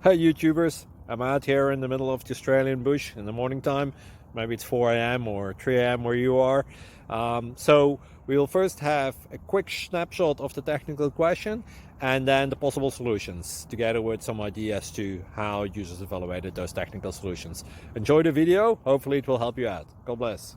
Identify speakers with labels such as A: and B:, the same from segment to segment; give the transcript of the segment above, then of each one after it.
A: Hey YouTubers, I'm out here in the middle of the Australian bush in the morning time. Maybe it's 4 a.m. or 3 a.m. where you are. So we'll first have a quick snapshot of the technical question and then the possible solutions, together with some ideas to how users evaluated those technical solutions. Enjoy the video, hopefully it will help you out. God bless.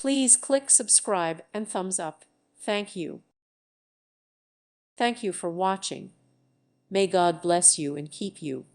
B: Please click subscribe and thumbs up. Thank you. Thank you for watching. May God bless you and keep you.